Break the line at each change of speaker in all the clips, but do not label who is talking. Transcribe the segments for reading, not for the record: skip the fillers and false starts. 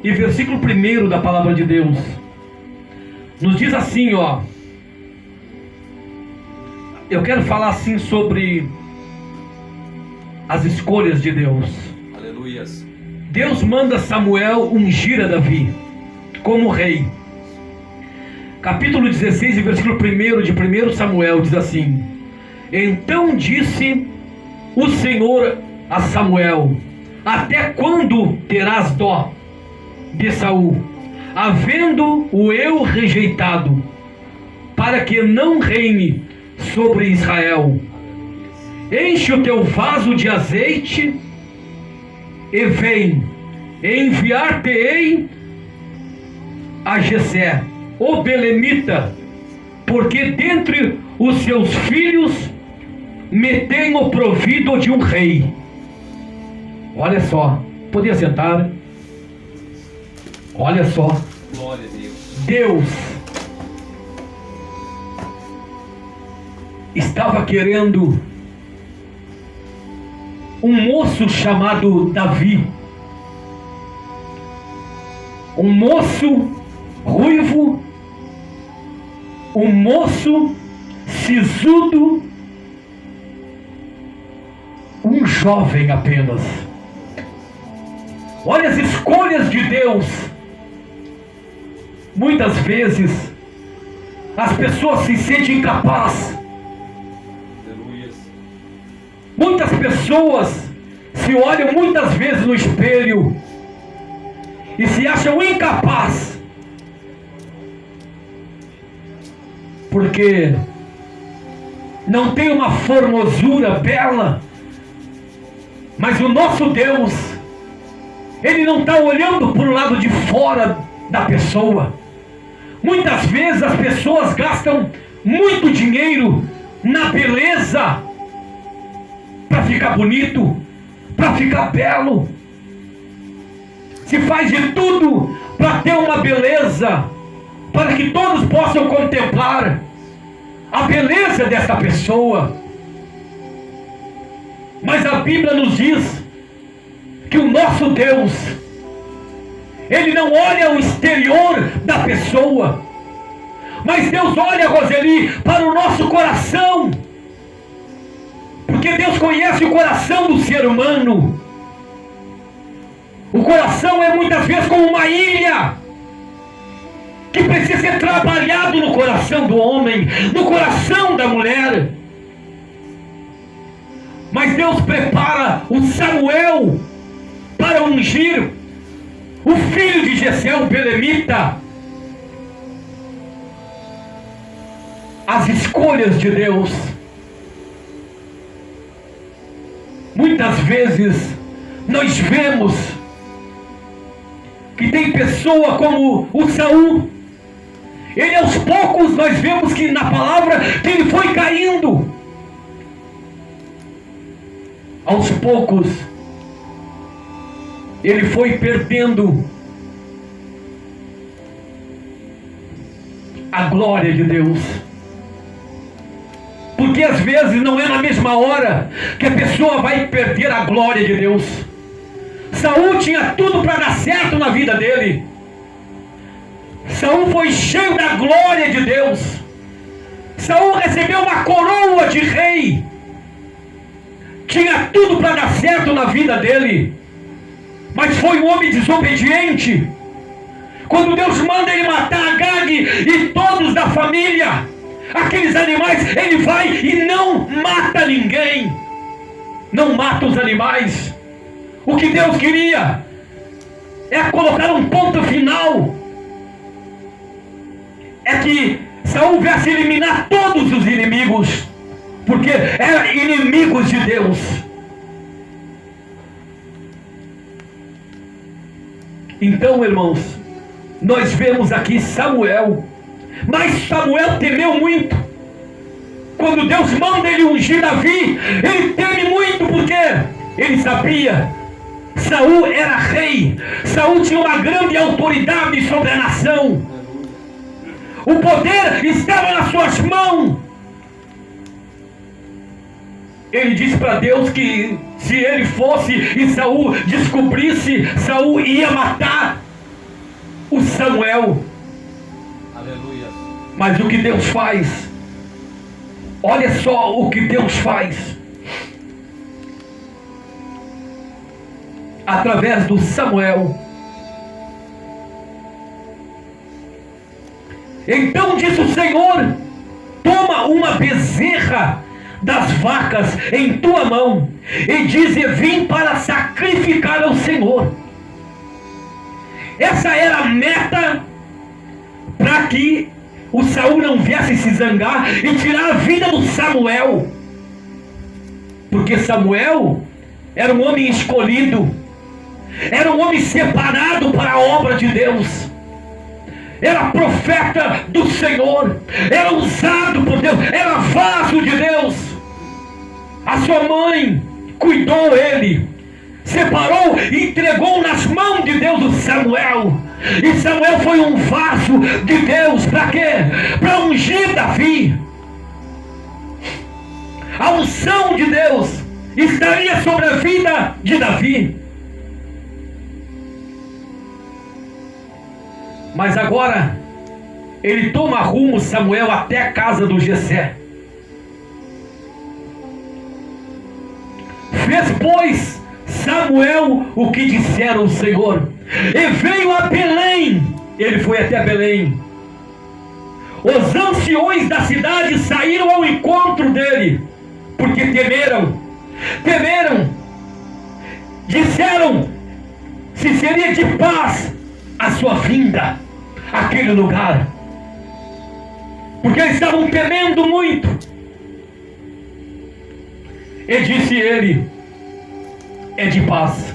e versículo 1 da palavra de Deus, nos diz assim, ó. Eu quero falar assim sobre as escolhas de Deus.
Aleluias.
Deus manda Samuel ungir a Davi como rei. Capítulo 16 e versículo 1 de 1 Samuel diz assim: Então disse o Senhor a Samuel: Até quando terás dó de Saul, havendo-o eu rejeitado, para que não reine sobre Israel? Enche o teu vaso de azeite e vem, enviar-te-ei a Jessé, o belemita, porque dentre os seus filhos me tenho provido de um rei. Olha só, podia sentar. Olha só,
Glória a Deus.
Deus estava querendo um moço chamado Davi, um moço ruivo, um moço sisudo, um jovem apenas. Olha as escolhas de Deus. Muitas vezes as pessoas se sentem incapazes.
Aleluias.
Muitas pessoas se olham muitas vezes no espelho e se acham incapazes, porque não tem uma formosura bela. Mas o nosso Deus, Ele não está olhando para o lado de fora da pessoa. Muitas vezes as pessoas gastam muito dinheiro na beleza, para ficar bonito, para ficar belo. Se faz de tudo para ter uma beleza, para que todos possam contemplar a beleza dessa pessoa. Mas a Bíblia nos diz que o nosso Deus, Ele não olha o exterior da pessoa, mas Deus olha, Roseli, para o nosso coração. Porque Deus conhece o coração do ser humano. O coração é muitas vezes como uma ilha que precisa ser trabalhado no coração do homem, no coração da mulher. Mas Deus prepara o Samuel para ungir o filho de Jessé, o belemita. As escolhas de Deus. Muitas vezes nós vemos que tem pessoa como o Saul. Ele aos poucos nós vemos que na palavra que ele foi caindo. Aos poucos ele foi perdendo a glória de Deus. Porque às vezes não é na mesma hora que a pessoa vai perder a glória de Deus. Saul tinha tudo para dar certo na vida dele. Saul foi cheio da glória de Deus. Saul recebeu uma coroa de rei. Tinha tudo para dar certo na vida dele. Mas foi um homem desobediente. Quando Deus manda ele matar Agag e todos da família, aqueles animais, ele vai e não mata ninguém. Não mata os animais. O que Deus queria é colocar um ponto final. É que Saul viesse eliminar todos os inimigos, porque eram inimigos de Deus. Então, irmãos, nós vemos aqui Samuel, mas Samuel temeu muito. Quando Deus manda ele ungir Davi, ele teme muito, porque ele sabia, Saul era rei, Saul tinha uma grande autoridade sobre a nação, o poder estava nas suas mãos. Ele disse para Deus que se ele fosse e Saul descobrisse, Saul ia matar. o Samuel.
Aleluia.
Mas o que Deus faz? Olha só o que Deus faz. Através do Samuel. Então disse o Senhor: toma uma bezerra das vacas em tua mão, e dize: vim para sacrificar ao Senhor. Essa era a meta, para que o Saul não viesse se zangar e tirar a vida do Samuel, porque Samuel era um homem escolhido, era um homem separado para a obra de Deus, era profeta do Senhor, era usado por Deus, era vaso de Deus. A sua mãe cuidou ele, separou e entregou nas mãos de Deus o Samuel. E Samuel foi um vaso de Deus. Para quê? Para ungir Davi. A unção de Deus estaria sobre a vida de Davi. Mas agora ele toma rumo, Samuel, até a casa do Jessé. Fez, pois, Samuel o que dissera o Senhor, e veio a Belém. Ele foi até Belém. Os anciões da cidade saíram ao encontro dele, porque temeram, disseram se seria de paz a sua vinda àquele lugar, porque eles estavam temendo muito. E disse ele: é de paz.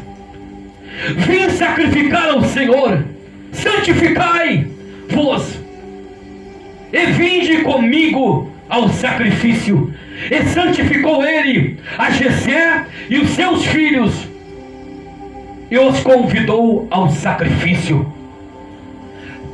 Vim sacrificar ao Senhor, santificai-vos, e vinde comigo ao sacrifício. E santificou ele a Jessé e os seus filhos, e os convidou ao sacrifício.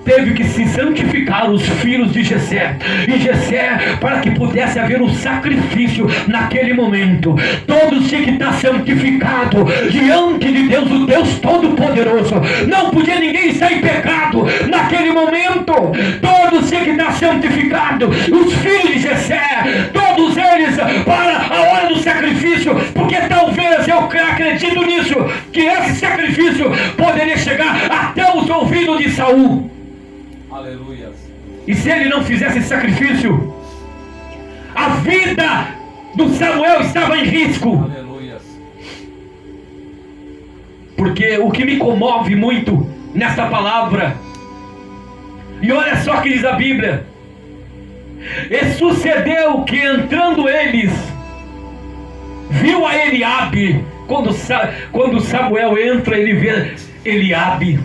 Teve que se santificar os filhos de Jessé, e Jessé, para que pudesse haver um sacrifício naquele momento, todos tinham que estar santificados diante de Deus, o Deus Todo-Poderoso. Não podia ninguém estar em pecado naquele momento. Todos tinham que estar santificados, os filhos de Jessé, todos eles, para a hora do sacrifício, porque talvez, eu acredito nisso, que esse sacrifício poderia chegar até os ouvidos de Saul.
Aleluia.
E se ele não fizesse esse sacrifício, a vida do Samuel estava em risco.
Aleluia.
Porque o que me comove muito nessa palavra, e olha só o que diz a Bíblia: e sucedeu que, entrando eles, viu a Eliabe. Quando Samuel entra, ele vê Eliabe,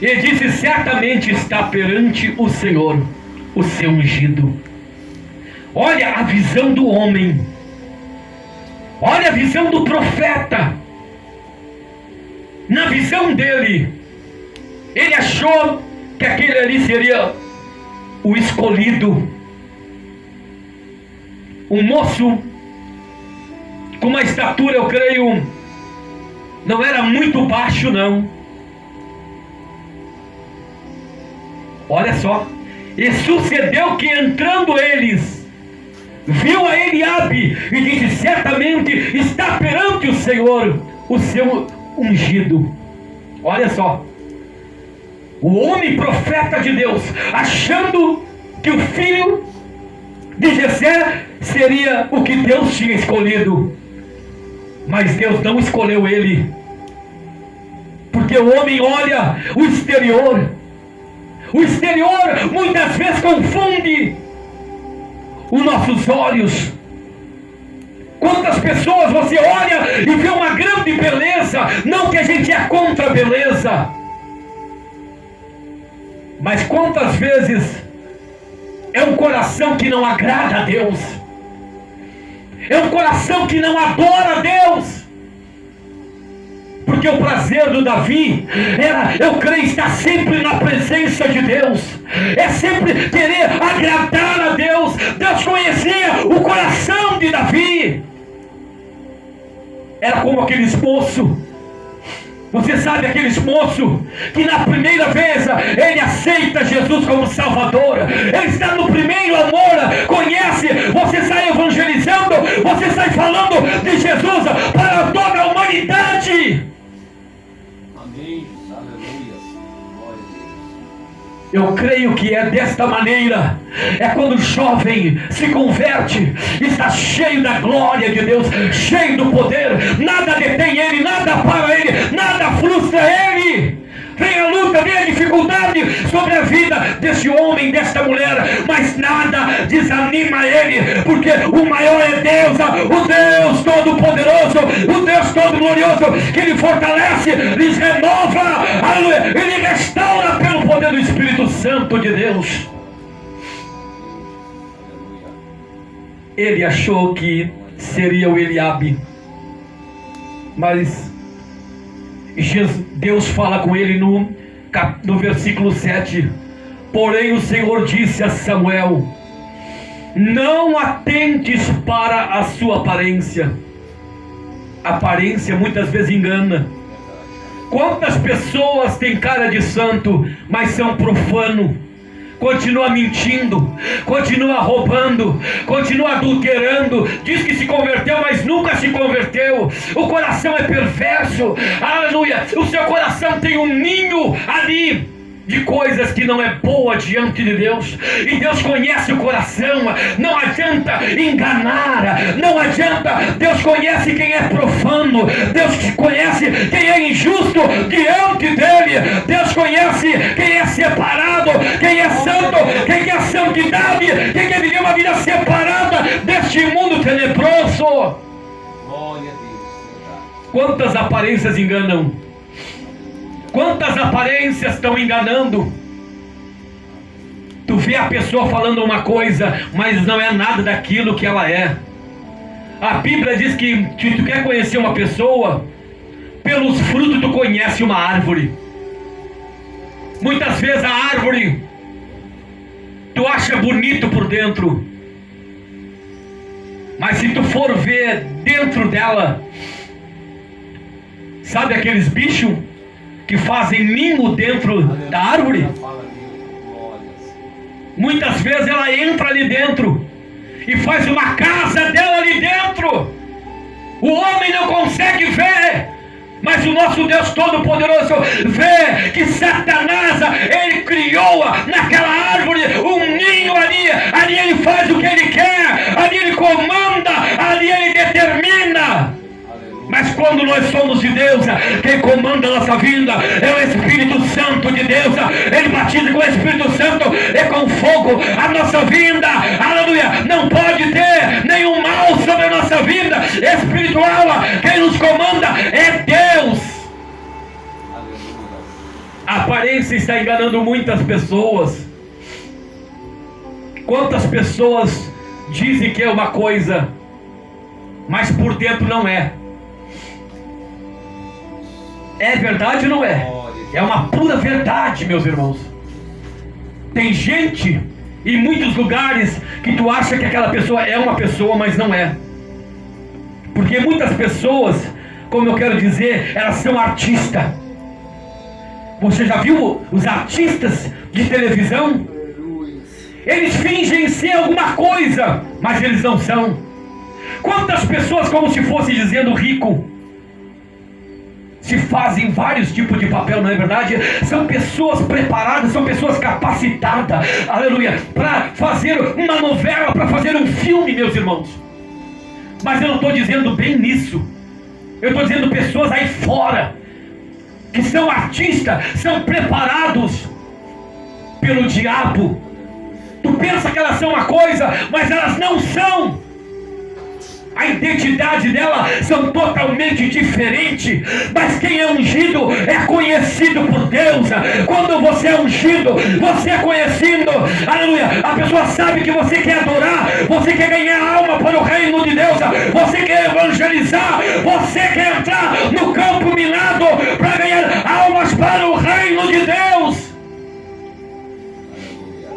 e disse: certamente está perante o Senhor o seu ungido. Olha a visão do homem, olha a visão do profeta. Na visão dele, ele achou que aquele ali seria o escolhido, um moço com uma estatura, eu creio, não era muito baixo não. Olha só: e sucedeu que, entrando eles, viu a Eliabe e disse: certamente está perante o Senhor o seu ungido. Olha só, o homem profeta de Deus, achando que o filho de Jessé seria o que Deus tinha escolhido. Mas Deus não escolheu ele, porque o homem olha o exterior. O exterior muitas vezes confunde os nossos olhos. Quantas pessoas você olha e vê uma grande beleza, não que a gente é contra a beleza, mas quantas vezes é um coração que não agrada a Deus, é um coração que não adora a Deus. Porque o prazer do Davi era, eu creio, estar sempre na presença de Deus, é sempre querer agradar a Deus. Deus conhecia o coração de Davi. Era como aqueles moços Você sabe aqueles moços que na primeira vez ele aceita Jesus como Salvador, ele está no primeiro amor, conhece, você sai evangelizando, você sai falando de Jesus para toda a humanidade.
Amém. Aleluia. Glória a Deus.
Eu creio que é desta maneira, é quando o jovem se converte, está cheio da glória de Deus, cheio do poder, nada detém ele, nada para ele, nada frustra ele. Vem a luta, vem a dificuldade sobre a vida desse homem, desta mulher, mas nada desanima ele, porque o maior é Deus, o Deus Todo-Poderoso, o Deus Todo-Glorioso, que lhe fortalece, lhes renova, aleluia, e lhe restaura pelo poder do Espírito Santo de Deus. Ele achou que seria o Eliabe, mas Deus fala com ele no versículo 7. Porém o Senhor disse a Samuel: não atentes para a sua aparência. Aparência muitas vezes engana. Quantas pessoas têm cara de santo, mas são profano? Continua mentindo, continua roubando, continua adulterando, diz que se converteu, mas nunca se converteu. O coração é perverso, aleluia. O seu coração tem um ninho ali de coisas que não é boa diante de Deus, e Deus conhece o coração. Não adianta enganar, não adianta. Deus conhece quem é profano, Deus conhece quem é injusto diante dele, Deus conhece quem é separado, quem é santo, quem quer santidade, quem quer viver uma vida separada deste mundo tenebroso.
Glória a Deus.
Quantas aparências enganam? Quantas aparências estão enganando? Tu vê a pessoa falando uma coisa, mas não é nada daquilo que ela é. A Bíblia diz que se tu quer conhecer uma pessoa, pelos frutos tu conhece uma árvore. Muitas vezes a árvore tu acha bonito por dentro, mas se tu for ver dentro dela, sabe aqueles bichos que fazem ninho dentro da árvore? Muitas vezes ela entra ali dentro e faz uma casa dela ali dentro. O homem não consegue ver, mas o nosso Deus Todo-Poderoso vê que Satanás, ele criou naquela árvore um ninho ali. Ali ele faz o que ele quer, ali ele comanda, ali ele determina. Mas quando nós somos de Deus, quem comanda a nossa vida é o Espírito Santo de Deus. Ele batiza com o Espírito Santo e com fogo a nossa vida, aleluia. Não pode ter nenhum mal sobre a nossa vida espiritual. Quem nos comanda é Deus. A aparência está enganando muitas pessoas. Quantas pessoas dizem que é uma coisa, mas por dentro não é? É verdade ou não é? É uma pura verdade, meus irmãos. Tem gente em muitos lugares que tu acha que aquela pessoa é uma pessoa, mas não é. Porque muitas pessoas, como eu quero dizer, elas são artistas. Você já viu os artistas de televisão? Eles fingem ser alguma coisa, mas eles não são. Quantas pessoas, como se fosse dizendo rico, se fazem vários tipos de papel, não é verdade? São pessoas preparadas, são pessoas capacitadas, aleluia, para fazer uma novela, para fazer um filme, meus irmãos. Mas eu não estou dizendo bem nisso. Eu estou dizendo pessoas aí fora, que são artistas, são preparados pelo diabo. Tu pensa que elas são uma coisa, mas elas não são. A identidade dela são totalmente diferente. Mas quem é ungido é conhecido por Deus. Quando você é ungido, você é conhecido, aleluia. A pessoa sabe que você quer adorar, você quer ganhar alma para o reino de Deus, você quer evangelizar, você quer entrar no campo minado para ganhar almas para o reino de Deus.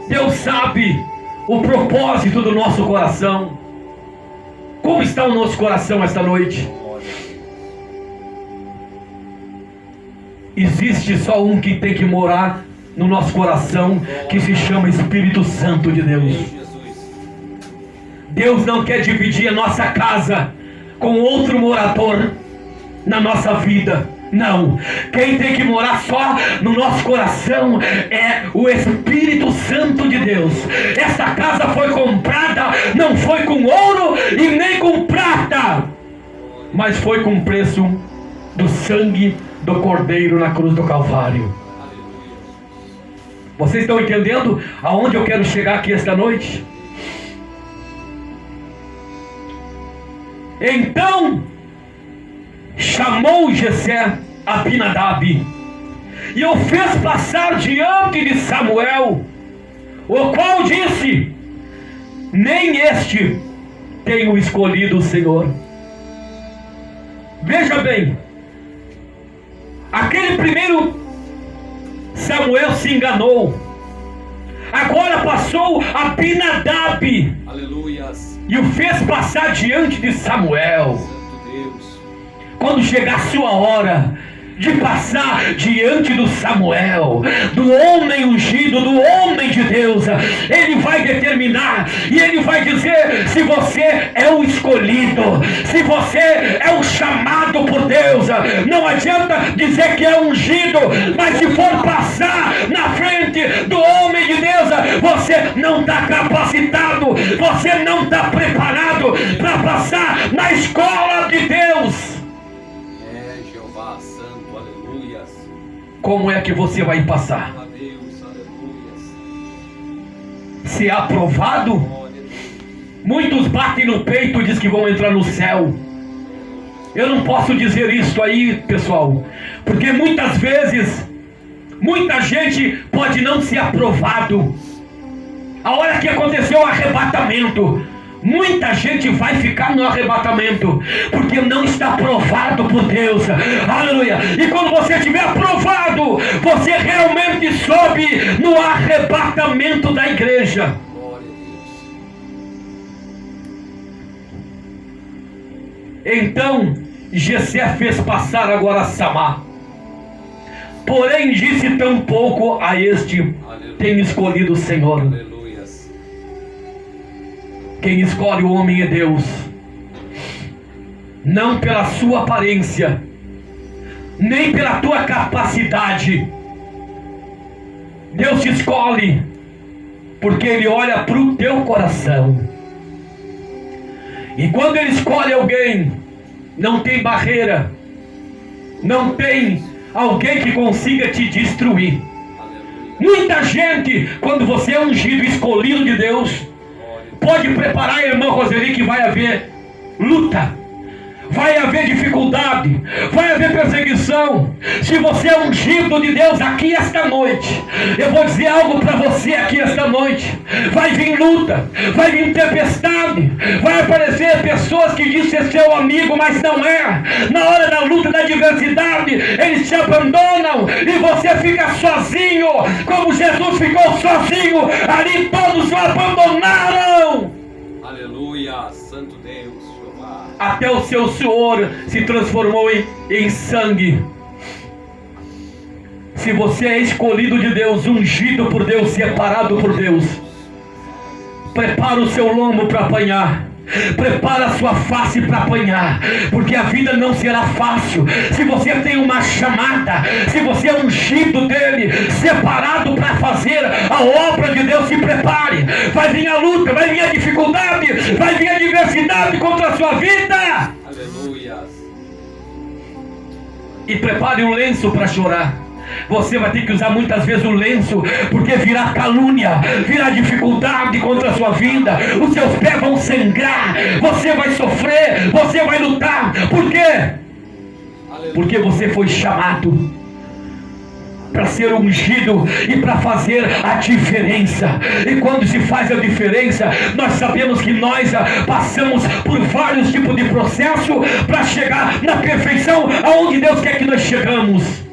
Deus sabe o propósito do nosso coração. Como está o nosso coração esta noite? existe só um que tem que morar no nosso coração, que se chama Espírito Santo de Deus. Deus não quer dividir a nossa casa com outro morador na nossa vida. Não, quem tem que morar só no nosso coração é o Espírito Santo de Deus. Essa casa foi comprada, não foi com ouro e nem com prata, mas foi com o preço do sangue do Cordeiro na cruz do Calvário. Vocês estão entendendo aonde eu quero chegar aqui esta noite? Então chamou Jessé Abinadab e o fez passar diante de Samuel, o qual disse: nem este tenho escolhido o Senhor. Veja bem, aquele primeiro Samuel se enganou. Agora passou Abinadab,
aleluias,
e o fez passar diante de Samuel.
Santo Deus.
Quando chegar a sua hora de passar diante do Samuel, do homem ungido, do homem de Deus, ele vai determinar e ele vai dizer se você é o escolhido, se você é o chamado por Deus. Não adianta dizer que é ungido, mas se for passar na frente do homem de Deus, você não está capacitado, você não está preparado para passar na escola de Deus. Como é que você vai passar? Se é aprovado, muitos batem no peito e dizem que vão entrar no céu. Eu não posso dizer isso aí, pessoal, porque muitas vezes muita gente pode não ser aprovado. A hora que aconteceu o arrebatamento, muita gente vai ficar no arrebatamento, porque não está aprovado por Deus. Aleluia. E quando você estiver aprovado, você realmente sobe no arrebatamento da igreja. Então Jessé fez passar agora Samá, porém disse tampouco a este: tenho escolhido o Senhor. Quem escolhe o homem é Deus, não pela sua aparência, nem pela tua capacidade. Deus te escolhe porque Ele olha para o teu coração. E quando Ele escolhe alguém, não tem barreira, não tem alguém que consiga te destruir. Muita gente, quando você é ungido, escolhido de Deus, pode preparar, irmã Roseli, que vai haver luta, vai haver dificuldade, vai haver perseguição. Se você é ungido de Deus aqui esta noite, eu vou dizer algo para você aqui esta noite: vai vir luta, vai vir tempestade, vai aparecer pessoas que dizem ser seu amigo, mas não é. Na hora da luta, da adversidade, eles te abandonam e você fica sozinho, como Jesus ficou sozinho ali. Todos o abandonaram.
Aleluia, Santo Deus.
Até o seu suor se transformou em sangue. Se você é escolhido de Deus, ungido por Deus, separado por Deus, prepara o seu lombo para apanhar, prepara a sua face para apanhar, porque a vida não será fácil. Se você tem uma chamada, se você é ungido dele, separado para fazer a obra de Deus, se prepare. Vai vir a luta, vai vir a dificuldade, vai vir a adversidade contra a sua vida.
Aleluia.
E prepare um lenço para chorar. Você vai ter que usar muitas vezes o lenço, porque virá calúnia, virá dificuldade contra a sua vida. Os seus pés vão sangrar, você vai sofrer, você vai lutar. Por quê? Porque você foi chamado para ser ungido e para fazer a diferença. E quando se faz a diferença, nós sabemos que nós passamos por vários tipos de processo para chegar na perfeição aonde Deus quer que nós chegamos.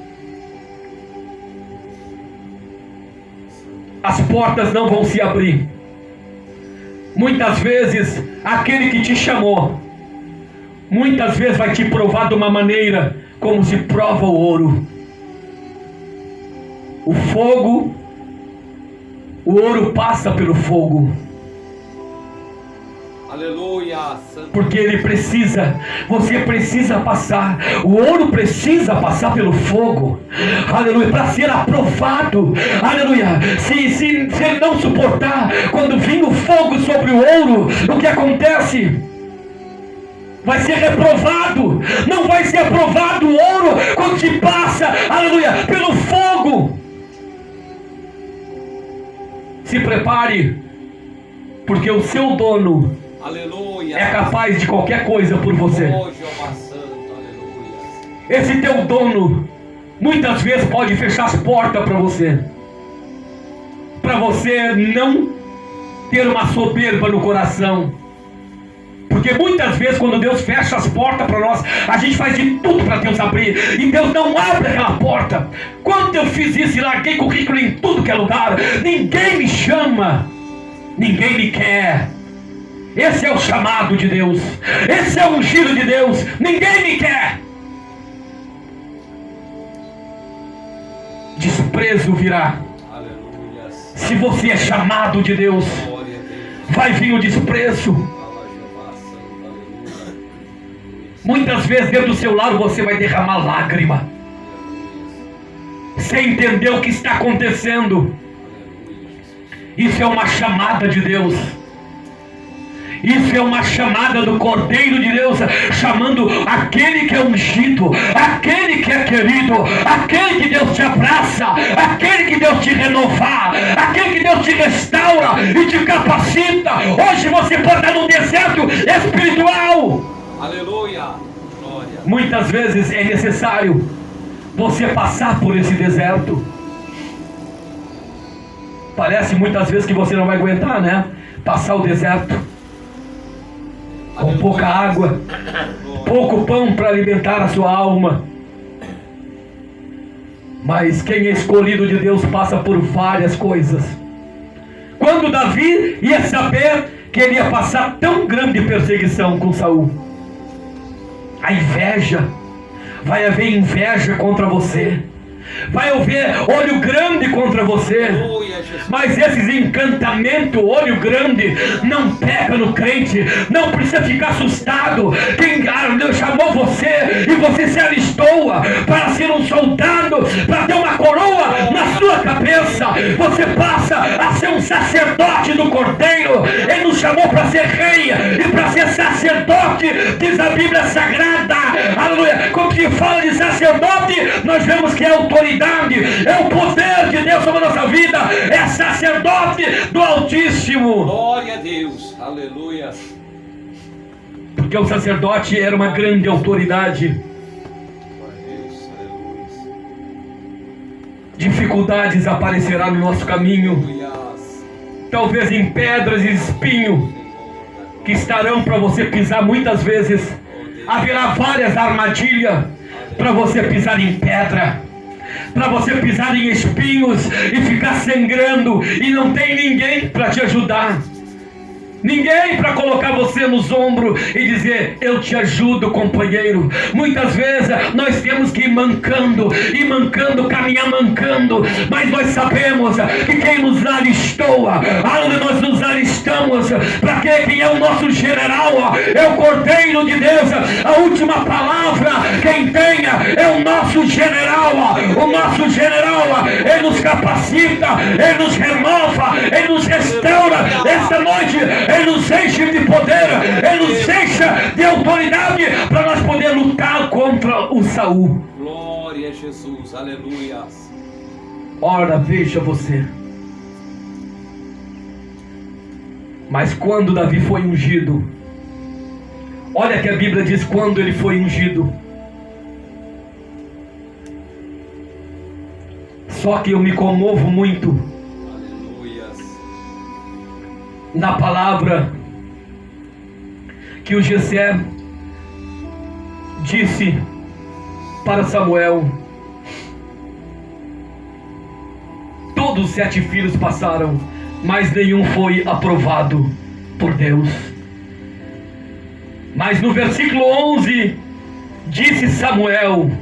As portas não vão se abrir. Muitas vezes aquele que te chamou, muitas vezes vai te provar de uma maneira como se prova o ouro. O fogo, o ouro passa pelo fogo.
Aleluia. Santo
Porque ele precisa, você precisa passar, o ouro precisa passar pelo fogo, aleluia, para ser aprovado, aleluia. Se ele não suportar, quando vir o fogo sobre o ouro, o que acontece? Vai ser reprovado, não vai ser aprovado o ouro quando se passa, aleluia, pelo fogo. Se prepare, porque o seu dono,
aleluia,
é capaz de qualquer coisa por você.
Oh, Jeová Santo, aleluia.
Esse teu dono muitas vezes pode fechar as portas para você não ter uma soberba no coração. Porque muitas vezes quando Deus fecha as portas para nós, a gente faz de tudo para Deus abrir, e Deus não abre aquela porta. Quando eu fiz isso e larguei currículo em tudo que é lugar, ninguém me chama, ninguém me quer. Esse é o chamado de Deus, esse é o ungido de Deus, ninguém me quer. Desprezo virá.
Aleluia.
Se você é chamado de Deus,
Glória a Deus.
vai vir o desprezo.
Fala, Jeová Santo, aleluia.
Muitas vezes dentro do seu lar você vai derramar lágrima, sem entender o que está acontecendo. Isso é uma chamada de Deus. Isso é uma chamada do Cordeiro de Deus, chamando aquele que é ungido, aquele que é querido, aquele que Deus te abraça, aquele que Deus te renovar, aquele que Deus te restaura e te capacita. Hoje você pode estar num deserto espiritual.
Aleluia. Glória.
Muitas vezes é necessário você passar por esse deserto. Parece muitas vezes que você não vai aguentar, né? Passar o deserto. Com pouca água, pouco pão para alimentar a sua alma. Mas quem é escolhido de Deus passa por várias coisas. Quando Davi ia saber que ele ia passar tão grande perseguição com Saul, a inveja, vai haver inveja contra você, vai haver olho grande contra você. Mas esses encantamentos, olho grande, não pega no crente. Não precisa ficar assustado. Quem Deus chamou você e você se alistou para ser um soldado, para ter uma coroa na sua cabeça, você passa a ser um sacerdote do Cordeiro. Ele nos chamou para ser rei e para ser sacerdote, diz a Bíblia Sagrada, aleluia. Quando se fala de sacerdote, nós vemos que é autoridade, é o poder de Deus sobre a nossa vida, é sacerdote do Altíssimo.
Glória a Deus, aleluia.
Porque o sacerdote era uma grande autoridade.
Glória a Deus, aleluia.
Dificuldades aparecerão no nosso caminho,
Aleluia.
talvez em pedras e espinho que estarão para você pisar muitas vezes. Haverá várias armadilhas para você pisar em pedra, para você pisar em espinhos e ficar sangrando, e não tem ninguém para te ajudar, ninguém para colocar você nos ombros e dizer: eu te ajudo, companheiro. Muitas vezes nós temos que ir mancando, caminhar mancando, mas nós sabemos que quem nos alistou, aonde nós nos alistamos, para quem é o nosso general, é o Cordeiro de Deus. A última palavra quem tenha é o nosso general. O nosso general, ele nos capacita, ele nos renova, ele nos restaura. Esta noite ele nos enche de poder, ele nos enche de autoridade para nós poder lutar contra o Saul.
Glória a Jesus, aleluia.
Ora, veja você. Mas quando Davi foi ungido, olha que a Bíblia diz quando ele foi ungido. Só que eu me comovo muito
Aleluia.
na palavra que o Jessé disse para Samuel: todos os 7 filhos passaram, mas nenhum foi aprovado por Deus. Mas no versículo 11 disse Samuel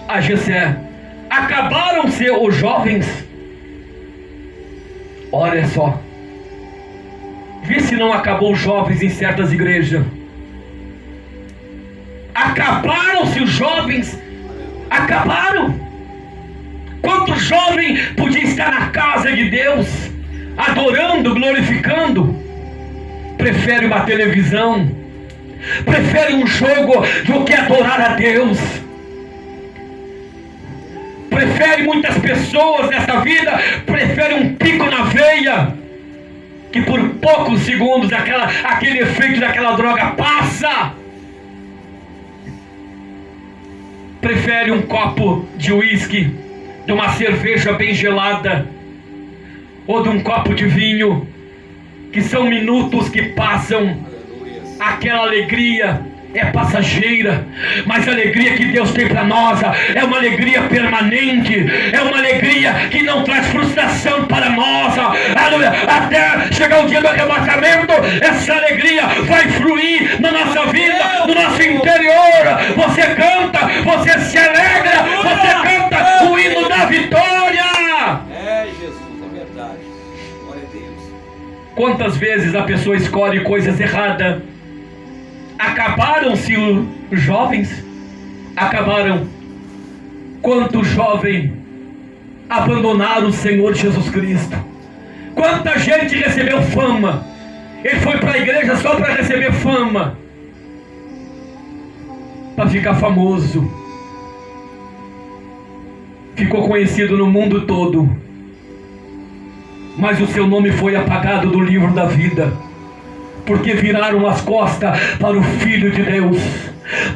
a Jessé: Acabaram-se os jovens. Olha só. Vê se não acabou os jovens em certas igrejas. Acabaram-se os jovens. Acabaram. Quanto jovem podia estar na casa de Deus, adorando, glorificando, prefere uma televisão, prefere um jogo do que adorar a Deus. Prefere, muitas pessoas nessa vida, prefere um pico na veia, que por poucos segundos aquele efeito daquela droga passa. Prefere um copo de uísque, de uma cerveja bem gelada, ou de um copo de vinho, que são minutos que passam. Aquela alegria é passageira, mas a alegria que Deus tem para nós é uma alegria permanente, é uma alegria que não traz frustração para nós. Aleluia. Até chegar o dia do arrebatamento, essa alegria vai fluir na nossa vida, no nosso interior. Você canta, você se alegra, você canta o hino da vitória.
É, Jesus, é verdade. Glória a Deus.
Quantas vezes a pessoa escolhe coisas erradas? Acabaram-se os jovens? Acabaram. Quanto jovem abandonaram o Senhor Jesus Cristo? Quanta gente recebeu fama? Ele foi para a igreja só para receber fama, para ficar famoso. Ficou conhecido no mundo todo, mas o seu nome foi apagado do livro da vida, porque viraram as costas para o Filho de Deus.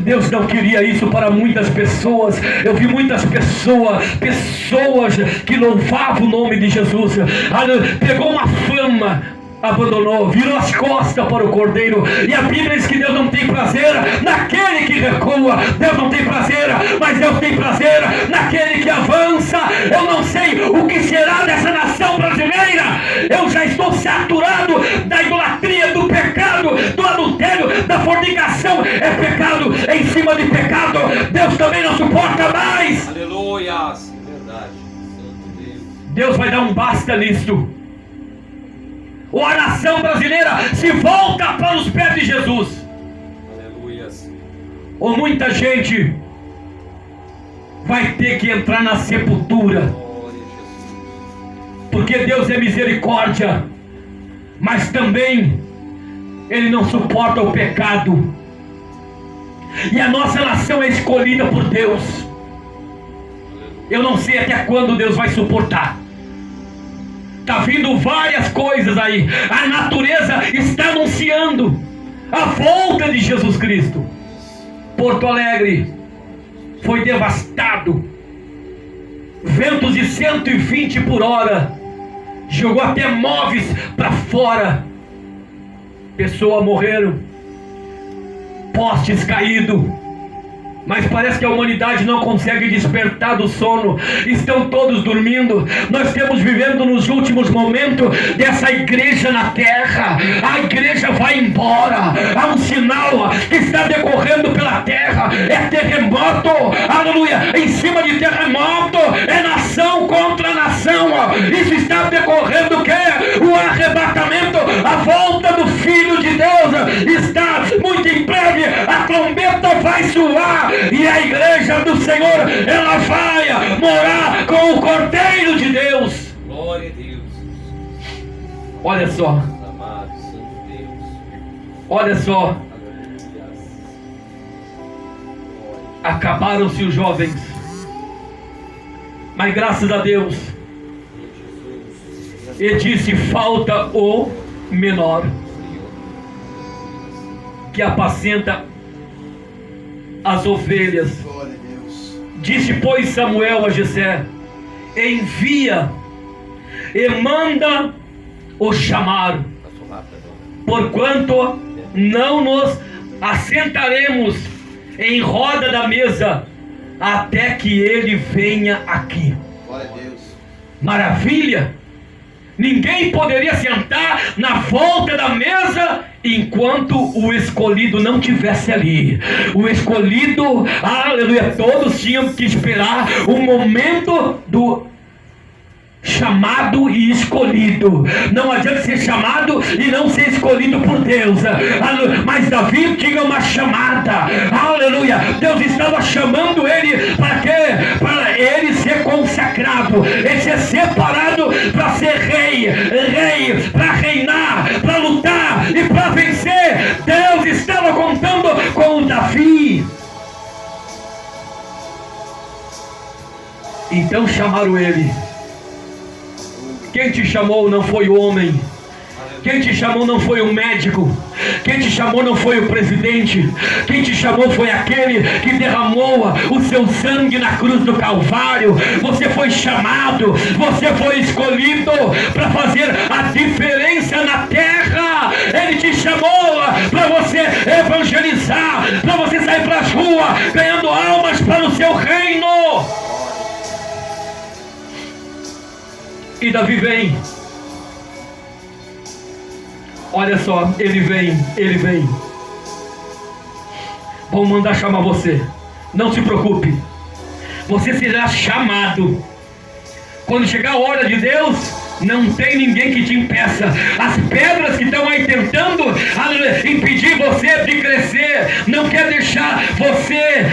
Deus não queria isso para muitas pessoas. Eu vi muitas pessoas que louvavam o nome de Jesus. Pegou uma fama, abandonou, virou as costas para o Cordeiro. E a Bíblia diz que Deus não tem prazer naquele que recua. Deus não tem prazer, mas Deus tem prazer naquele que avança. Eu não sei o que será dessa nação brasileira. Eu já estou saturado da idolatria, do pecado, do adultério, da fornicação. É pecado em cima de pecado. Deus também não suporta mais.
Aleluias. Verdade. Santo Deus.
Deus vai dar um basta nisto. Ou a nação brasileira se volta para os pés de Jesus.
Aleluias.
Ou muita gente vai ter que entrar na sepultura.
Glória a Jesus.
Porque Deus é misericórdia, mas também Ele não suporta o pecado. E a nossa nação é escolhida por Deus. Eu não sei até quando Deus vai suportar. Está vindo várias coisas aí. A natureza está anunciando a volta de Jesus Cristo. Porto Alegre foi devastado. Ventos de 120 por hora. Jogou até móveis para fora. Pessoas morreram. Postes caídos. Mas parece que a humanidade não consegue despertar do sono. Estão todos dormindo. Nós estamos vivendo nos últimos momentos dessa igreja na terra. A igreja vai embora. Há um sinal que está decorrendo pela terra. É terremoto. Aleluia. Em cima de terremoto. É nação contra nação. Isso está decorrendo o quê? O arrebatamento. A volta do Filho de Deus está muito em breve. A trombeta vai soar. E a igreja do Senhor, ela vai morar com o Cordeiro de Deus.
Glória a Deus.
Olha só.
Amado Santo Deus.
Olha só.
Aleluias.
Acabaram-se os jovens. Mas graças a Deus, Ele disse: falta o menor, que apacenta as ovelhas. Disse, pois, Samuel a Jessé: envia e manda o chamar, porquanto não nos assentaremos em roda da mesa até que ele venha aqui.
Glória a Deus.
Maravilha! Ninguém poderia sentar na volta da mesa enquanto o escolhido não estivesse ali. O escolhido, aleluia, todos tinham que esperar o momento do chamado e escolhido. Não adianta ser chamado e não ser escolhido por Deus. Aleluia. Mas Davi tinha uma chamada. Aleluia. Deus estava chamando ele para quê? Para ele ser consagrado, ele ser separado para ser rei, para reinar, para lutar e para vencer. Deus estava contando com o Davi. Então chamaram ele. Quem te chamou não foi o homem. Quem te chamou não foi o médico. Quem te chamou não foi o presidente. Quem te chamou foi aquele que derramou o seu sangue na cruz do Calvário. Você foi chamado, você foi escolhido para fazer a diferença na terra. Ele te chamou para você evangelizar, para você sair para as ruas ganhando almas para o seu reino. E Davi vem. Olha só, ele vem. Vou mandar chamar você. Não se preocupe. Você será chamado. Quando chegar a hora de Deus, não tem ninguém que te impeça. As pedras que estão aí tentando impedir você de crescer, não quer deixar você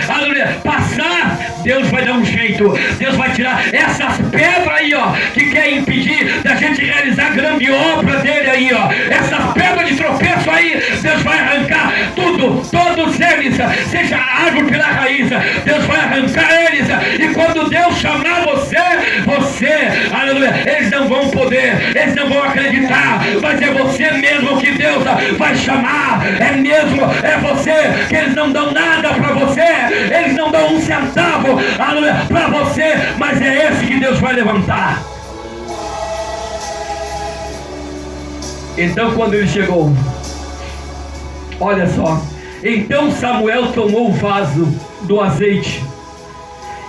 passar, Deus vai dar um jeito. Deus vai tirar essas pedras aí, ó, que quer impedir da gente realizar a grande obra dele aí, ó. Essas pedras de tropeço aí, Deus vai arrancar tudo, todos eles, seja a árvore pela raiz, Deus vai arrancar eles. E quando Deus chamar você, eles não vão poder, eles não vão acreditar, mas é você mesmo que Deus vai chamar. É você, que eles não dão nada para você, eles não dão um centavo para você, mas é esse que Deus vai levantar. Então quando ele chegou, olha só, então Samuel tomou o vaso do azeite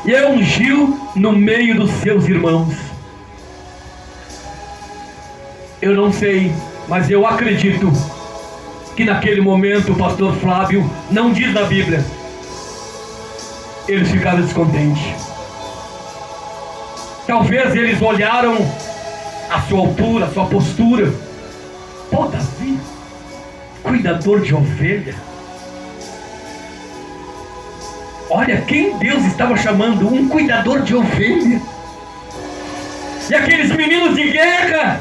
e ungiu no meio dos seus irmãos. Eu não sei, mas eu acredito que naquele momento o pastor Flávio, não diz na Bíblia, eles ficaram descontentes. Talvez eles olharam a sua altura, a sua postura. Pô, Davi, cuidador de ovelha. Olha quem Deus estava chamando, um cuidador de ovelha. E aqueles meninos de guerra,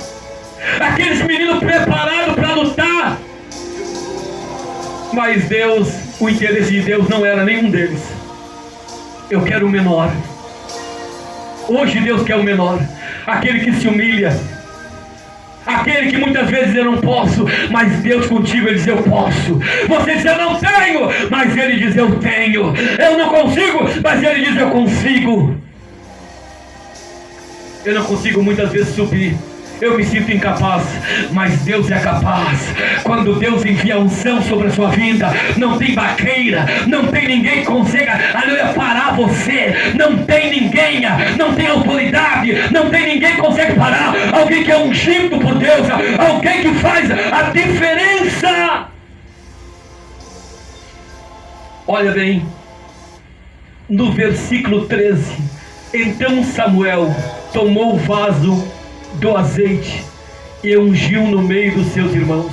aqueles meninos preparados para lutar. Mas Deus, o interesse de Deus não era nenhum deles. Eu quero o menor. Hoje Deus quer o menor, aquele que se humilha, aquele que muitas vezes eu não posso, mas Deus contigo, Ele diz eu posso. Você diz eu não tenho, mas Ele diz eu tenho. Eu não consigo, mas Ele diz eu consigo. Eu não consigo muitas vezes subir, eu me sinto incapaz, mas Deus é capaz. Quando Deus envia unção sobre a sua vida, não tem barreira, não tem ninguém que consiga parar você, não tem ninguém, não tem autoridade, não tem ninguém que consegue parar alguém que é ungido por Deus, alguém que faz a diferença. Olha bem, no versículo 13, então Samuel tomou o vaso do azeite e ungiu no meio dos seus irmãos.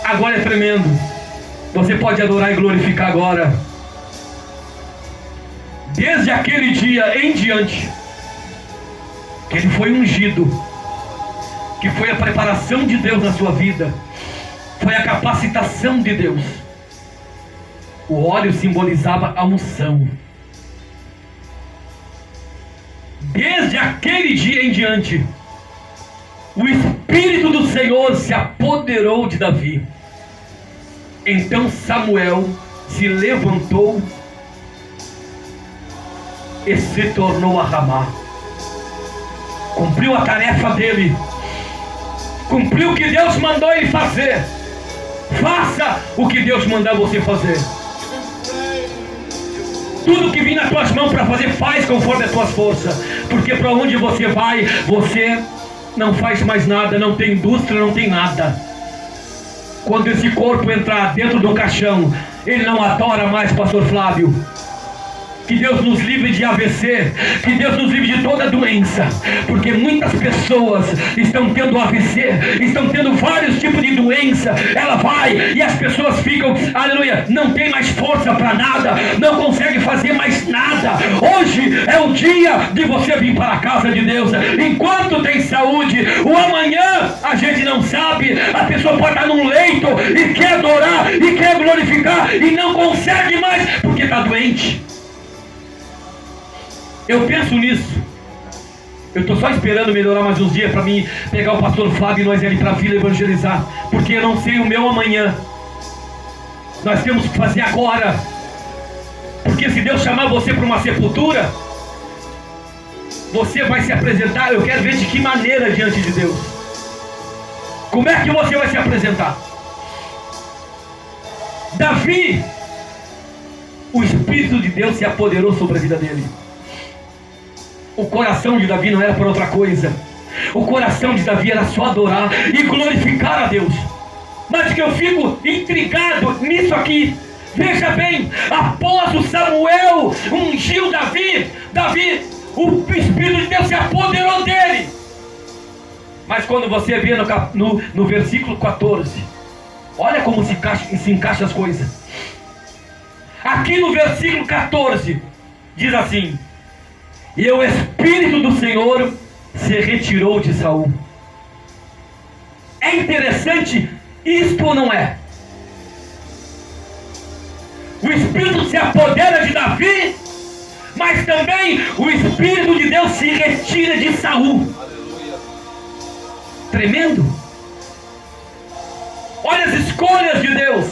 Agora é tremendo. Você pode adorar e glorificar agora. Desde aquele dia em diante que ele foi ungido, que foi a preparação de Deus na sua vida, foi a capacitação de Deus. O óleo simbolizava a unção. Desde aquele dia em diante, o Espírito do Senhor se apoderou de Davi. Então Samuel se levantou e se tornou a Ramá. Cumpriu a tarefa dele, cumpriu o que Deus mandou ele fazer. Faça o que Deus mandar você fazer. Tudo que vir nas tuas mãos para fazer, faz conforme as tuas forças. Porque para onde você vai, você não faz mais nada, não tem indústria, não tem nada. quando esse corpo entrar dentro do caixão, ele não adora mais, pastor Flávio. Que Deus nos livre de AVC, que Deus nos livre de toda doença, porque muitas pessoas estão tendo AVC, estão tendo vários tipos de doença. Ela vai e as pessoas ficam, aleluia, não tem mais força para nada, não consegue fazer mais nada. Hoje é o dia de você vir para a casa de Deus, enquanto tem saúde. O amanhã a gente não sabe. A pessoa pode estar num leito e quer adorar e quer glorificar e não consegue mais porque está doente. Eu penso nisso. Eu estou só esperando melhorar mais uns dias para mim pegar o pastor Flávio e nós ir para a vila evangelizar, porque eu não sei o meu amanhã. Nós temos que fazer agora, porque se Deus chamar você para uma sepultura, você vai se apresentar. Eu quero ver de que maneira diante de Deus. Como é que você vai se apresentar? Davi, o Espírito de Deus se apoderou sobre a vida dele. O coração de Davi não era para outra coisa. O coração de Davi era só adorar e glorificar a Deus. Mas que eu fico intrigado nisso aqui. Veja bem, após o Samuel ungiu Davi, o Espírito de Deus se apoderou dele. Mas quando você vê no versículo 14, olha como se encaixa as coisas. Aqui no versículo 14, diz assim: e o Espírito do Senhor se retirou de Saul. É interessante isto ou não é? O Espírito se apodera de Davi, mas também o Espírito de Deus se retira de Saul.
Aleluia.
Tremendo. Olha as escolhas de Deus.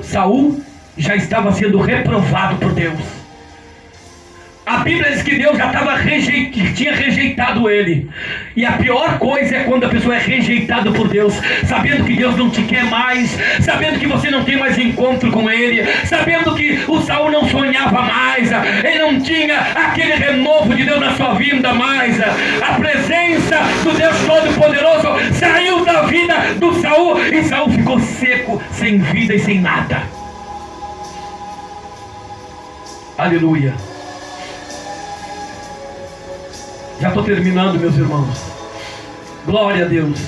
Saul já estava sendo reprovado por Deus. A Bíblia diz que Deus já tinha rejeitado ele. E a pior coisa é quando a pessoa é rejeitada por Deus, sabendo que Deus não te quer mais, sabendo que você não tem mais encontro com ele, sabendo que o Saul não sonhava mais, ele não tinha aquele renovo de Deus na sua vida mais. A presença do Deus Todo-Poderoso saiu da vida do Saul, e Saul ficou seco, sem vida e sem nada. Aleluia. Já estou terminando, meus irmãos. Glória a Deus.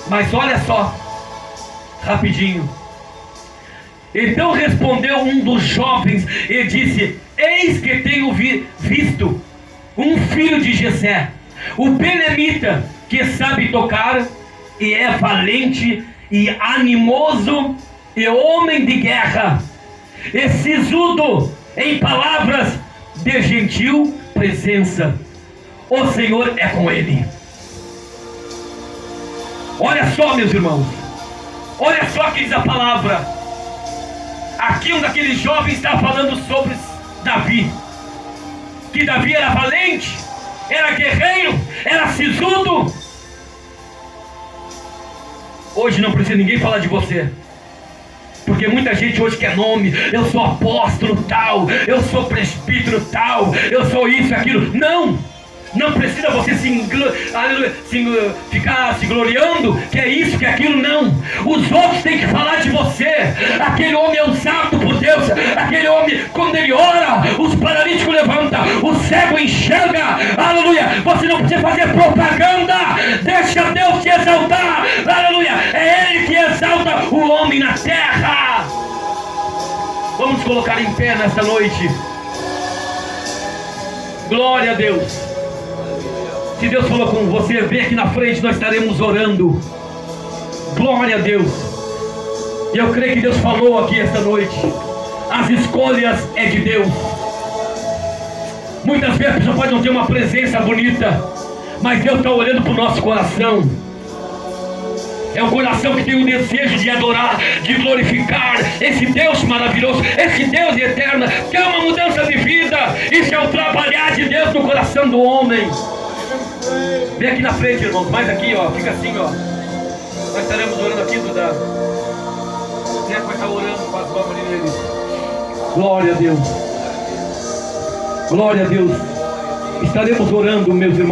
Mas olha só, rapidinho. Então respondeu um dos jovens e disse: eis que tenho visto um filho de Jessé, o belemita, que sabe tocar e é valente e animoso e homem de guerra, e sisudo em palavras de gentil presença. O Senhor é com ele. Olha só, meus irmãos, olha só que diz a palavra. Aqui um daqueles jovens está falando sobre Davi, que Davi era valente, era guerreiro, era sisudo. Hoje não precisa ninguém falar de você, porque muita gente hoje quer nome. Eu sou apóstolo tal, eu sou presbítero tal, eu sou isso e aquilo. Não precisa você ficar se gloriando que é isso, que é aquilo, não. Os outros têm que falar de você. Aquele homem é usado por Deus. Aquele homem, quando ele ora, os paralíticos levantam, o cego enxerga. Aleluia. Você não precisa fazer propaganda. Deixa Deus te exaltar. Aleluia. É Ele que exalta o homem na terra. Vamos nos colocar em pé nesta noite. Glória a Deus. Se Deus falou com você, vem aqui na frente, nós estaremos orando. Glória a Deus. E eu creio que Deus falou aqui esta noite. As escolhas é de Deus. Muitas vezes a pessoa pode não ter uma presença bonita, mas Deus está olhando para o nosso coração. É um coração que tem o desejo de adorar, de glorificar esse Deus maravilhoso, esse Deus eterno, que é uma mudança de vida. Isso é o trabalhar de Deus no coração do homem. Vem aqui na frente, irmãos, mais aqui, ó, fica assim, ó. Nós estaremos orando aqui, Duda. Você vai estar orando com as mãos deles. Glória a Deus. Glória a Deus. Estaremos orando, meus irmãos.